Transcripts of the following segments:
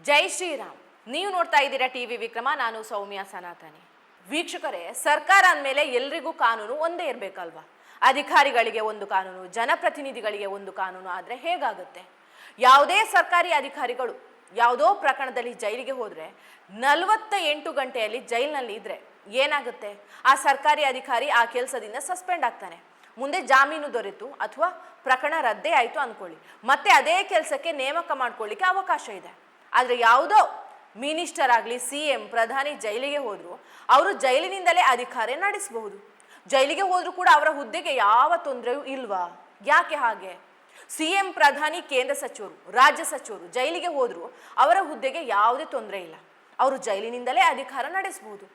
ಜೈ ಶ್ರೀರಾಮ್. ನೀವು ನೋಡ್ತಾ ಇದ್ದೀರಾ ಟಿವಿ ವಿಕ್ರಮ. ನಾನು ಸೌಮ್ಯ ಸನಾತನಿ. ವೀಕ್ಷಕರೇ, ಸರ್ಕಾರ ಅಂದಮೇಲೆ ಎಲ್ರಿಗೂ ಕಾನೂನು ಒಂದೇ ಇರಬೇಕಲ್ವಾ? ಅಧಿಕಾರಿಗಳಿಗೆ ಒಂದು ಕಾನೂನು, ಜನಪ್ರತಿನಿಧಿಗಳಿಗೆ ಒಂದು ಕಾನೂನು ಆದರೆ ಹೇಗಾಗುತ್ತೆ? ಯಾವುದೇ ಸರ್ಕಾರಿ ಅಧಿಕಾರಿಗಳು ಯಾವುದೋ ಪ್ರಕರಣದಲ್ಲಿ ಜೈಲಿಗೆ ಹೋದರೆ 48 ಗಂಟೆಯಲ್ಲಿ ಜೈಲಿನಲ್ಲಿ ಇದ್ರೆ ಏನಾಗುತ್ತೆ? ಆ ಸರ್ಕಾರಿ ಅಧಿಕಾರಿ ಆ ಕೆಲಸದಿಂದ ಸಸ್ಪೆಂಡ್ ಆಗ್ತಾನೆ. ಮುಂದೆ ಜಾಮೀನು ದೊರೆತು ಅಥವಾ ಪ್ರಕರಣ ರದ್ದೇ ಆಯಿತು ಅಂದ್ಕೊಳ್ಳಿ, ಮತ್ತೆ ಅದೇ ಕೆಲಸಕ್ಕೆ ನೇಮಕ ಮಾಡ್ಕೊಳ್ಳಿಕ್ಕೆ ಅವಕಾಶ ಇದೆ. ಆದರೆ ಯಾವುದೋ ಮಿನಿಸ್ಟರ್ ಆಗಲಿ, CM, ಪ್ರಧಾನಿ ಜೈಲಿಗೆ ಹೋದ್ರು ಅವರು ಜೈಲಿನಿಂದಲೇ ಅಧಿಕಾರ ನಡೆಸಬಹುದು. ಜೈಲಿಗೆ ಹೋದ್ರು ಕೂಡ ಅವರ ಹುದ್ದೆಗೆ ಯಾವ ತೊಂದರೆಯೂ ಇಲ್ವಾ? ಯಾಕೆ ಹಾಗೆ? CM, ಪ್ರಧಾನಿ, ಕೇಂದ್ರ ಸಚಿವರು, ರಾಜ್ಯ ಸಚಿವರು ಜೈಲಿಗೆ ಹೋದ್ರು ಅವರ ಹುದ್ದೆಗೆ ಯಾವುದೇ ತೊಂದರೆ ಇಲ್ಲ, ಅವರು ಜೈಲಿನಿಂದಲೇ ಅಧಿಕಾರ ನಡೆಸಬಹುದು.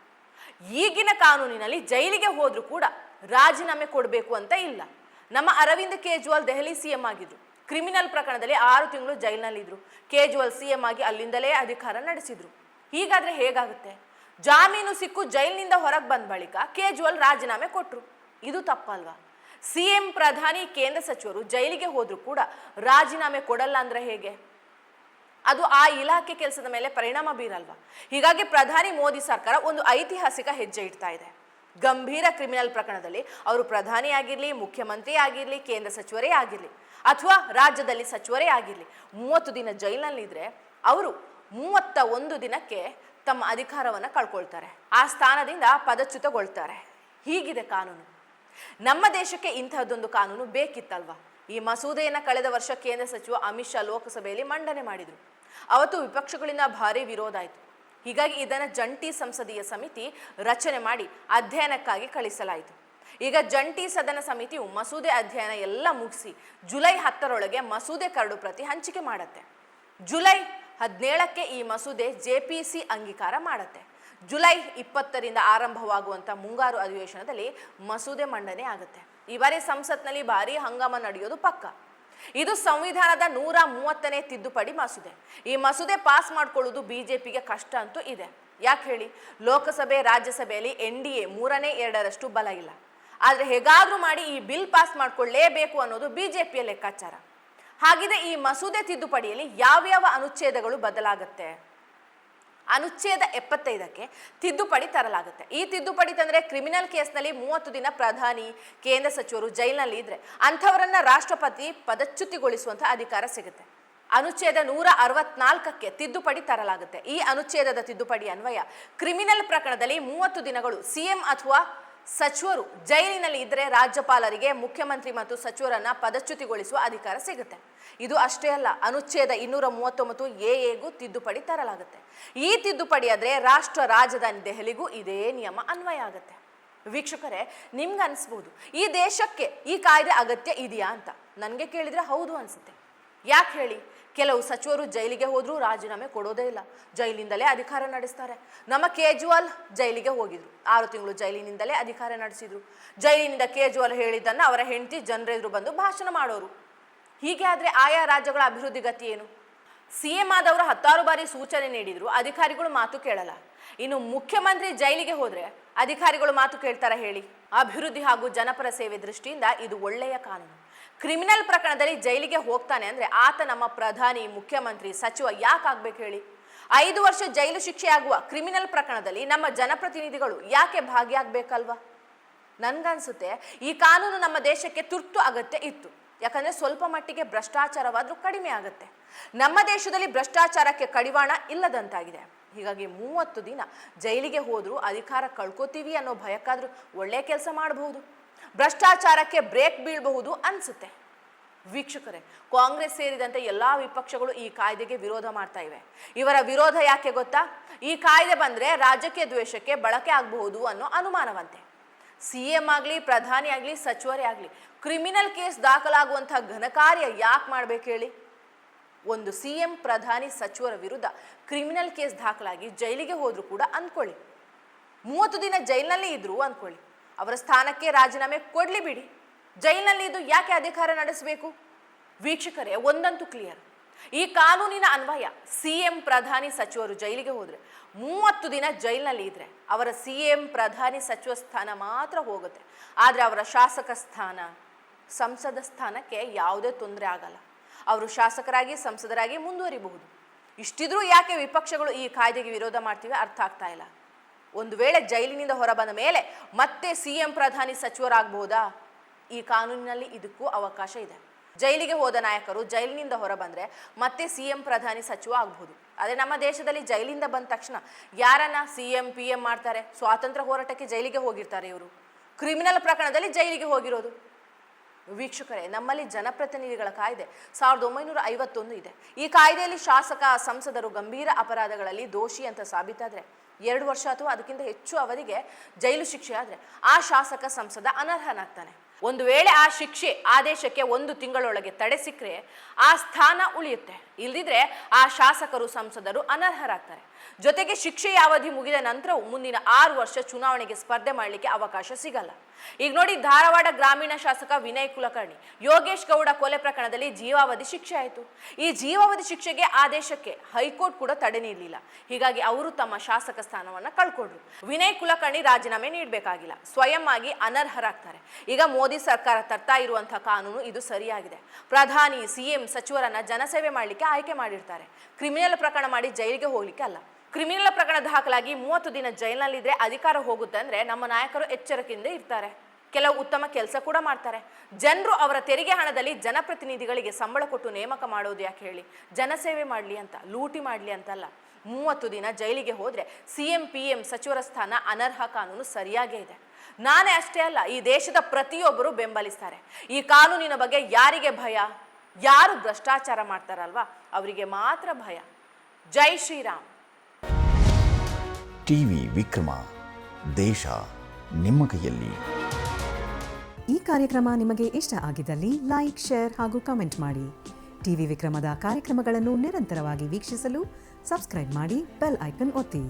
ಈಗಿನ ಕಾನೂನಿನಲ್ಲಿ ಜೈಲಿಗೆ ಹೋದ್ರು ಕೂಡ ರಾಜೀನಾಮೆ ಕೊಡಬೇಕು ಅಂತ ಇಲ್ಲ. ನಮ್ಮ ಅರವಿಂದ್ ಕೇಜ್ರಿವಾಲ್ ದೆಹಲಿ CM ಆಗಿದ್ರು, ಕ್ರಿಮಿನಲ್ ಪ್ರಕರಣದಲ್ಲಿ 6 ತಿಂಗಳು ಜೈಲಿನಲ್ಲಿದ್ರು. ಕೇಜ್ರಿವಾಲ್ CM ಆಗಿ ಅಲ್ಲಿಂದಲೇ ಅಧಿಕಾರ ನಡೆಸಿದ್ರು. ಹೀಗಾದ್ರೆ ಹೇಗಾಗುತ್ತೆ? ಜಾಮೀನು ಸಿಕ್ಕು ಜೈಲಿನಿಂದ ಹೊರಗೆ ಬಂದ ಬಳಿಕ ಕೇಜ್ರಿವಾಲ್ ರಾಜೀನಾಮೆ ಕೊಟ್ಟರು. ಇದು ತಪ್ಪಲ್ವಾ? CM, ಪ್ರಧಾನಿ, ಕೇಂದ್ರ ಸಚಿವರು ಜೈಲಿಗೆ ಹೋದ್ರು ಕೂಡ ರಾಜೀನಾಮೆ ಕೊಡಲ್ಲ ಅಂದ್ರೆ ಹೇಗೆ? ಅದು ಆ ಇಲಾಖೆ ಕೆಲಸದ ಮೇಲೆ ಪರಿಣಾಮ ಬೀರಲ್ವಾ? ಹೀಗಾಗಿ ಪ್ರಧಾನಿ ಮೋದಿ ಸರ್ಕಾರ ಒಂದು ಐತಿಹಾಸಿಕ ಹೆಜ್ಜೆ ಇಡ್ತಾ ಇದೆ. ಗಂಭೀರ ಕ್ರಿಮಿನಲ್ ಪ್ರಕರಣದಲ್ಲಿ ಅವರು ಪ್ರಧಾನಿ ಆಗಿರಲಿ, ಮುಖ್ಯಮಂತ್ರಿ ಆಗಿರಲಿ, ಕೇಂದ್ರ ಸಚಿವರೇ ಆಗಿರಲಿ ಅಥವಾ ರಾಜ್ಯದಲ್ಲಿ ಸಚಿವರೇ ಆಗಿರಲಿ, 30 ದಿನ ಜೈಲಿನಲ್ಲಿದ್ರೆ ಅವರು 31 ದಿನಕ್ಕೆ ತಮ್ಮ ಅಧಿಕಾರವನ್ನು ಕಳ್ಕೊಳ್ತಾರೆ. ಆ ಸ್ಥಾನದಿಂದ ಪದಚ್ಯುತಗೊಳ್ತಾರೆ. ಹೀಗಿದೆ ಕಾನೂನು. ನಮ್ಮ ದೇಶಕ್ಕೆ ಇಂತಹದ್ದೊಂದು ಕಾನೂನು ಬೇಕಿತ್ತಲ್ವಾ? ಈ ಮಸೂದೆಯನ್ನು ಕಳೆದ ವರ್ಷ ಕೇಂದ್ರ ಸಚಿವ ಅಮಿತ್ ಶಾ ಲೋಕಸಭೆಯಲ್ಲಿ ಮಂಡನೆ ಮಾಡಿದರು. ಅವತ್ತು ವಿಪಕ್ಷಗಳಿಂದ ಭಾರಿ ವಿರೋಧ ಆಯಿತು. ಹೀಗಾಗಿ ಇದನ್ನು ಜಂಟಿ ಸಂಸದೀಯ ಸಮಿತಿ ರಚನೆ ಮಾಡಿ ಅಧ್ಯಯನಕ್ಕಾಗಿ ಕಳಿಸಲಾಯಿತು. ಈಗ ಜಂಟಿ ಸದನ ಸಮಿತಿಯು ಮಸೂದೆ ಅಧ್ಯಯನ ಎಲ್ಲ ಮುಗಿಸಿ ಜುಲೈ 10ರೊಳಗೆ ಮಸೂದೆ ಕರಡು ಪ್ರತಿ ಹಂಚಿಕೆ ಮಾಡುತ್ತೆ. ಜುಲೈ 17ಕ್ಕೆ ಈ ಮಸೂದೆ JPC ಅಂಗೀಕಾರ ಮಾಡುತ್ತೆ. ಜುಲೈ 20ರಿಂದ ಆರಂಭವಾಗುವಂಥ ಮುಂಗಾರು ಅಧಿವೇಶನದಲ್ಲಿ ಮಸೂದೆ ಮಂಡನೆ ಆಗುತ್ತೆ. ಈ ಬಾರಿ ಸಂಸತ್ನಲ್ಲಿ ಭಾರಿ ಹಂಗಾಮ ನಡೆಯೋದು ಪಕ್ಕ. ಇದು ಸಂವಿಧಾನದ 130ನೇ ತಿದ್ದುಪಡಿ ಮಸೂದೆ. ಈ ಮಸೂದೆ ಪಾಸ್ ಮಾಡ್ಕೊಳ್ಳೋದು BJPಗೆ ಕಷ್ಟ ಅಂತೂ ಇದೆ. ಯಾಕೆ ಹೇಳಿ? ಲೋಕಸಭೆ, ರಾಜ್ಯಸಭೆಯಲ್ಲಿ NDA 3/2 ಬಲ ಇಲ್ಲ. ಆದರೆ ಹೇಗಾದ್ರೂ ಮಾಡಿ ಈ ಬಿಲ್ ಪಾಸ್ ಮಾಡ್ಕೊಳ್ಳೇಬೇಕು ಅನ್ನೋದು BJPಯ ಲೆಕ್ಕಾಚಾರ. ಹಾಗಿದೆ, ಈ ಮಸೂದೆ ತಿದ್ದುಪಡಿಯಲ್ಲಿ ಯಾವ್ಯಾವ ಅನುಚ್ಛೇದಗಳು ಬದಲಾಗುತ್ತೆ? ಅನುಚ್ಛೇದ 75ಕ್ಕೆ ತಿದ್ದುಪಡಿ ತರಲಾಗುತ್ತೆ. ಈ ತಿದ್ದುಪಡಿ ತಂದರೆ ಕ್ರಿಮಿನಲ್ ಕೇಸ್ನಲ್ಲಿ 30 ದಿನ ಪ್ರಧಾನಿ, ಕೇಂದ್ರ ಸಚಿವರು ಜೈಲಿನಲ್ಲಿ ಇದ್ರೆ ಅಂಥವರನ್ನ ರಾಷ್ಟ್ರಪತಿ ಪದಚ್ಯುತಿಗೊಳಿಸುವಂಥ ಅಧಿಕಾರ ಸಿಗುತ್ತೆ. ಅನುಚ್ಛೇದ 164ಕ್ಕೆ ತಿದ್ದುಪಡಿ ತರಲಾಗುತ್ತೆ. ಈ ಅನುಚ್ಛೇದದ ತಿದ್ದುಪಡಿ ಅನ್ವಯ ಕ್ರಿಮಿನಲ್ ಪ್ರಕರಣದಲ್ಲಿ 30 ದಿನಗಳು CM ಅಥವಾ ಸಚಿವರು ಜೈಲಿನಲ್ಲಿ ಇದ್ದರೆ ರಾಜ್ಯಪಾಲರಿಗೆ, ಮುಖ್ಯಮಂತ್ರಿ ಮತ್ತು ಸಚಿವರನ್ನ ಪದಚ್ಯುತಿಗೊಳಿಸುವ ಅಧಿಕಾರ ಸಿಗುತ್ತೆ. ಇದು ಅಷ್ಟೇ ಅಲ್ಲ, ಅನುಚ್ಛೇದ 239AA ತಿದ್ದುಪಡಿ ತರಲಾಗುತ್ತೆ. ಈ ತಿದ್ದುಪಡಿ ಆದರೆ ರಾಷ್ಟ್ರ ರಾಜಧಾನಿ ದೆಹಲಿಗೂ ಇದೇ ನಿಯಮ ಅನ್ವಯ ಆಗುತ್ತೆ. ವೀಕ್ಷಕರೇ, ನಿಮ್ಗೆ ಅನಿಸ್ಬೋದು ಈ ದೇಶಕ್ಕೆ ಈ ಕಾಯ್ದೆ ಅಗತ್ಯ ಇದೆಯಾ ಅಂತ. ನನಗೆ ಕೇಳಿದ್ರೆ ಹೌದು ಅನ್ಸುತ್ತೆ. ಯಾಕೆ ಹೇಳಿ? ಕೆಲವು ಸಚಿವರು ಜೈಲಿಗೆ ಹೋದ್ರೂ ರಾಜೀನಾಮೆ ಕೊಡೋದೇ ಇಲ್ಲ, ಜೈಲಿಂದಲೇ ಅಧಿಕಾರ ನಡೆಸ್ತಾರೆ. ನಮ್ಮ ಕೇಜ್ರಿವಾಲ್ ಜೈಲಿಗೆ ಹೋಗಿದ್ರು, 6 ತಿಂಗಳು ಜೈಲಿನಿಂದಲೇ ಅಧಿಕಾರ ನಡೆಸಿದ್ರು. ಜೈಲಿನಿಂದ ಕೇಜ್ರಿವಾಲ್ ಹೇಳಿದ್ದನ್ನು ಅವರ ಹೆಂಡತಿ ಜನರೆದುರು ಬಂದು ಭಾಷಣ ಮಾಡೋರು. ಹೀಗೆ ಆದರೆ ಆಯಾ ರಾಜ್ಯಗಳ ಅಭಿವೃದ್ಧಿ ಗತಿ ಏನು? CM ಆದವರು 10 ಬಾರಿ ಸೂಚನೆ ನೀಡಿದ್ರು, ಅಧಿಕಾರಿಗಳು ಮಾತು ಕೇಳಲ್ಲ. ಇನ್ನು ಮುಖ್ಯಮಂತ್ರಿ ಜೈಲಿಗೆ ಹೋದ್ರೆ ಅಧಿಕಾರಿಗಳು ಮಾತು ಕೇಳ್ತಾರ ಹೇಳಿ? ಅಭಿವೃದ್ಧಿ ಹಾಗೂ ಜನಪರ ಸೇವೆ ದೃಷ್ಟಿಯಿಂದ ಇದು ಒಳ್ಳೆಯ ಕಾನೂನು. ಕ್ರಿಮಿನಲ್ ಪ್ರಕರಣದಲ್ಲಿ ಜೈಲಿಗೆ ಹೋಗ್ತಾನೆ ಅಂದ್ರೆ ಆತ ನಮ್ಮ ಪ್ರಧಾನಿ, ಮುಖ್ಯಮಂತ್ರಿ, ಸಚಿವ ಯಾಕೆ ಆಗ್ಬೇಕು ಹೇಳಿ? 5 ವರ್ಷ ಜೈಲು ಶಿಕ್ಷೆ ಆಗುವ ಕ್ರಿಮಿನಲ್ ಪ್ರಕರಣದಲ್ಲಿ ನಮ್ಮ ಜನಪ್ರತಿನಿಧಿಗಳು ಯಾಕೆ ಭಾಗಿಯಾಗಬೇಕಲ್ವಾ? ನನ್ಗನ್ಸುತ್ತೆ ಈ ಕಾನೂನು ನಮ್ಮ ದೇಶಕ್ಕೆ ತುರ್ತು ಅಗತ್ಯ ಇತ್ತು. ಯಾಕಂದ್ರೆ ಸ್ವಲ್ಪ ಮಟ್ಟಿಗೆ ಭ್ರಷ್ಟಾಚಾರವಾದ್ರೂ ಕಡಿಮೆ ಆಗುತ್ತೆ. ನಮ್ಮ ದೇಶದಲ್ಲಿ ಭ್ರಷ್ಟಾಚಾರಕ್ಕೆ ಕಡಿವಾಣ ಇಲ್ಲದಂತಾಗಿದೆ. ಹೀಗಾಗಿ 30 ದಿನ ಜೈಲಿಗೆ ಹೋದ್ರೂ ಅಧಿಕಾರ ಕಳ್ಕೋತೀವಿ ಅನ್ನೋ ಭಯಕ್ಕಾದ್ರೂ ಒಳ್ಳೆ ಕೆಲಸ ಮಾಡಬಹುದು, ಭ್ರಷ್ಟಾಚಾರಕ್ಕೆ ಬ್ರೇಕ್ ಬೀಳಬಹುದು ಅನ್ಸುತ್ತೆ. ವೀಕ್ಷಕರೇ, ಕಾಂಗ್ರೆಸ್ ಸೇರಿದಂತೆ ಎಲ್ಲಾ ವಿಪಕ್ಷಗಳು ಈ ಕಾಯ್ದೆಗೆ ವಿರೋಧ ಮಾಡ್ತಾ ಇವೆ. ಇವರ ವಿರೋಧ ಯಾಕೆ ಗೊತ್ತಾ? ಈ ಕಾಯ್ದೆ ಬಂದ್ರೆ ರಾಜಕೀಯ ದ್ವೇಷಕ್ಕೆ ಬಳಕೆ ಆಗಬಹುದು ಅನ್ನೋ ಅನುಮಾನವಂತೆ. CM ಆಗಲಿ, ಪ್ರಧಾನಿ ಆಗಲಿ, ಸಚಿವರೇ ಆಗಲಿ ಕ್ರಿಮಿನಲ್ ಕೇಸ್ ದಾಖಲಾಗುವಂತಹ ಘನಕಾರ್ಯ ಯಾಕೆ ಮಾಡ್ಬೇಕು ಹೇಳಿ? ಒಂದು CM, ಪ್ರಧಾನಿ, ಸಚಿವರ ವಿರುದ್ಧ ಕ್ರಿಮಿನಲ್ ಕೇಸ್ ದಾಖಲಾಗಿ ಜೈಲಿಗೆ ಹೋದ್ರು ಕೂಡ ಅಂದ್ಕೊಳ್ಳಿ, 30 ದಿನ ಜೈಲಿನಲ್ಲಿ ಇದ್ರು ಅಂದ್ಕೊಳ್ಳಿ, ಅವರ ಸ್ಥಾನಕ್ಕೆ ರಾಜೀನಾಮೆ ಕೊಡ್ಲಿ ಬಿಡಿ, ಜೈಲಿನಲ್ಲಿ ಇದ್ದು ಯಾಕೆ ಅಧಿಕಾರ ನಡೆಸಬೇಕು? ವೀಕ್ಷಕರೇ, ಒಂದಂತೂ ಕ್ಲಿಯರ್, ಈ ಕಾನೂನಿನ ಅನ್ವಯ CM, ಪ್ರಧಾನಿ, ಸಚಿವರು ಜೈಲಿಗೆ ಹೋದ್ರೆ 30 ದಿನ ಜೈಲಿನಲ್ಲಿ ಇದ್ರೆ ಅವರ CM, ಪ್ರಧಾನಿ, ಸಚಿವ ಸ್ಥಾನ ಮಾತ್ರ ಹೋಗುತ್ತೆ. ಆದರೆ ಅವರ ಶಾಸಕ ಸ್ಥಾನ, ಸಂಸದ ಸ್ಥಾನಕ್ಕೆ ಯಾವುದೇ ತೊಂದರೆ ಆಗಲ್ಲ. ಅವರು ಶಾಸಕರಾಗಿ, ಸಂಸದರಾಗಿ ಮುಂದುವರಿಬಹುದು. ಇಷ್ಟಿದ್ರೂ ಯಾಕೆ ವಿಪಕ್ಷಗಳು ಈ ಕಾಯ್ದೆಗೆ ವಿರೋಧ ಮಾಡ್ತೀವಿ ಅರ್ಥ ಆಗ್ತಾ ಇಲ್ಲ. ಒಂದು ವೇಳೆ ಜೈಲಿನಿಂದ ಹೊರಬಂದ ಮೇಲೆ ಮತ್ತೆ ಸಿಎಂ ಪ್ರಧಾನಿ ಸಚಿವರಾಗಬಹುದಾ? ಈ ಕಾನೂನಿನಲ್ಲಿ ಇದಕ್ಕೂ ಅವಕಾಶ ಇದೆ. ಜೈಲಿಗೆ ಹೋದ ನಾಯಕರು ಜೈಲಿನಿಂದ ಹೊರಬಂದ್ರೆ ಮತ್ತೆ ಸಿಎಂ ಪ್ರಧಾನಿ ಸಚಿವ ಆಗಬಹುದು. ಆದರೆ ನಮ್ಮ ದೇಶದಲ್ಲಿ ಜೈಲಿಂದ ಬಂದ ತಕ್ಷಣ ಯಾರನ್ನ ಸಿಎಂ PM ಮಾಡ್ತಾರೆ? ಸ್ವಾತಂತ್ರ್ಯ ಹೋರಾಟಕ್ಕೆ ಜೈಲಿಗೆ ಹೋಗಿರ್ತಾರೆ ಇವರು, ಕ್ರಿಮಿನಲ್ ಪ್ರಕರಣದಲ್ಲಿ ಜೈಲಿಗೆ ಹೋಗಿರೋದು. ವೀಕ್ಷಕರೇ, ನಮ್ಮಲ್ಲಿ ಜನಪ್ರತಿನಿಧಿಗಳ ಕಾಯ್ದೆ 1951 ಇದೆ. ಈ ಕಾಯ್ದೆಯಲ್ಲಿ ಶಾಸಕ ಸಂಸದರು ಗಂಭೀರ ಅಪರಾಧಗಳಲ್ಲಿ ದೋಷಿ ಅಂತ ಸಾಬೀತಾದ್ರೆ 2 ವರ್ಷ ಅಥವಾ ಅದಕ್ಕಿಂತ ಹೆಚ್ಚು ಅವಧಿಗೆ ಜೈಲು ಶಿಕ್ಷೆ ಆದ್ರೆ ಆ ಶಾಸಕ ಸಂಸದ ಅನರ್ಹನಾಗ್ತಾನೆ. ಒಂದು ವೇಳೆ ಆ ಶಿಕ್ಷೆ ಆದೇಶಕ್ಕೆ 1 ತಿಂಗಳೊಳಗೆ ತಡೆ ಸಿಕ್ಕರೆ ಆ ಸ್ಥಾನ ಉಳಿಯುತ್ತೆ. ಇಲ್ದಿದ್ರೆ ಆ ಶಾಸಕರು ಸಂಸದರು ಅನರ್ಹರಾಗ್ತಾರೆ. ಜೊತೆಗೆ ಶಿಕ್ಷೆಯ ಅವಧಿ ಮುಗಿದ ನಂತರವೂ ಮುಂದಿನ 6 ವರ್ಷ ಚುನಾವಣೆಗೆ ಸ್ಪರ್ಧೆ ಮಾಡಲಿಕ್ಕೆ ಅವಕಾಶ ಸಿಗಲ್ಲ. ಈಗ ನೋಡಿ, ಧಾರವಾಡ ಗ್ರಾಮೀಣ ಶಾಸಕ ವಿನಯ್ ಕುಲಕರ್ಣಿ ಯೋಗೇಶ್ ಗೌಡ ಕೊಲೆ ಪ್ರಕರಣದಲ್ಲಿ ಜೀವಾವಧಿ ಶಿಕ್ಷೆ ಆಯಿತು. ಈ ಜೀವಾವಧಿ ಶಿಕ್ಷೆಗೆ ಆದೇಶಕ್ಕೆ ಹೈಕೋರ್ಟ್ ಕೂಡ ತಡೆ ನೀಡಲಿಲ್ಲ. ಹೀಗಾಗಿ ಅವರು ತಮ್ಮ ಶಾಸಕ ಸ್ಥಾನವನ್ನ ಕಳ್ಕೊಂಡ್ರು. ವಿನಯ್ ಕುಲಕರ್ಣಿ ರಾಜೀನಾಮೆ ನೀಡಬೇಕಾಗಿಲ್ಲ, ಸ್ವಯಂ ಆಗಿ ಅನರ್ಹರಾಗ್ತಾರೆ. ಈಗ ಮೋದಿ ಸರ್ಕಾರ ತರ್ತಾ ಇರುವಂತಹ ಕಾನೂನು ಇದು ಸರಿಯಾಗಿದೆ. ಪ್ರಧಾನಿ, CM, ಸಚಿವರನ್ನ ಜನಸೇವೆ ಮಾಡಲಿಕ್ಕೆ ಆಯ್ಕೆ ಮಾಡಿರ್ತಾರೆ, ಕ್ರಿಮಿನಲ್ ಪ್ರಕರಣ ಮಾಡಿ ಜೈಲಿಗೆ ಹೋಗ್ಲಿಕ್ಕೆ ಅಲ್ಲ. ಕ್ರಿಮಿನಲ್ ಪ್ರಕರಣ ದಾಖಲಾಗಿ 30 ದಿನ ಜೈಲಿನಲ್ಲಿದ್ರೆ ಅಧಿಕಾರ ಹೋಗುತ್ತೆ ಅಂದ್ರೆ ನಮ್ಮ ನಾಯಕರು ಎಚ್ಚರಿಕೆಯಿಂದ ಇರ್ತಾರೆ, ಕೆಲವು ಉತ್ತಮ ಕೆಲಸ ಕೂಡ ಮಾಡ್ತಾರೆ. ಜನರು ಅವರ ತೆರಿಗೆ ಹಣದಲ್ಲಿ ಜನಪ್ರತಿನಿಧಿಗಳಿಗೆ ಸಂಬಳ ಕೊಟ್ಟು ನೇಮಕ ಮಾಡೋದು ಯಾಕೆ ಹೇಳಿ? ಜನಸೇವೆ ಮಾಡಲಿ ಅಂತ, ಲೂಟಿ ಮಾಡಲಿ ಅಂತಲ್ಲ. 30 ದಿನ ಜೈಲಿಗೆ ಹೋದ್ರೆ CM, PM ಸಚಿವರ ಸ್ಥಾನ ಅನರ್ಹ ಕಾನೂನು ಸರಿಯಾಗೇ ಇದೆ. ನಾನೇ ಅಷ್ಟೇ ಅಲ್ಲ, ಈ ದೇಶದ ಪ್ರತಿಯೊಬ್ಬರು ಬೆಂಬಲಿಸ್ತಾರೆ. ಈ ಕಾನೂನಿನ ಬಗ್ಗೆ ಯಾರಿಗೆ ಭಯ? ಯಾರು ಭ್ರಷ್ಟಾಚಾರ ಮಾಡ್ತಾರಲ್ವಾ ಅವರಿಗೆ ಮಾತ್ರ ಭಯ. ಜೈ ಶ್ರೀರಾಮ್. ಟಿವಿ ವಿಕ್ರಮ, ದೇಶ ನಿಮ್ಮ ಕೈಯಲ್ಲಿ. ಈ ಕಾರ್ಯಕ್ರಮ ನಿಮಗೆ ಇಷ್ಟ ಆಗಿದ್ದಲ್ಲಿ ಲೈಕ್, ಶೇರ್ ಹಾಗೂ ಕಮೆಂಟ್ ಮಾಡಿ. ಟಿವಿ ವಿಕ್ರಮದ ಕಾರ್ಯಕ್ರಮಗಳನ್ನು ನಿರಂತರವಾಗಿ ವೀಕ್ಷಿಸಲು ಸಬ್ಸ್ಕ್ರೈಬ್ ಮಾಡಿ, ಬೆಲ್ ಐಕನ್ ಒತ್ತಿ.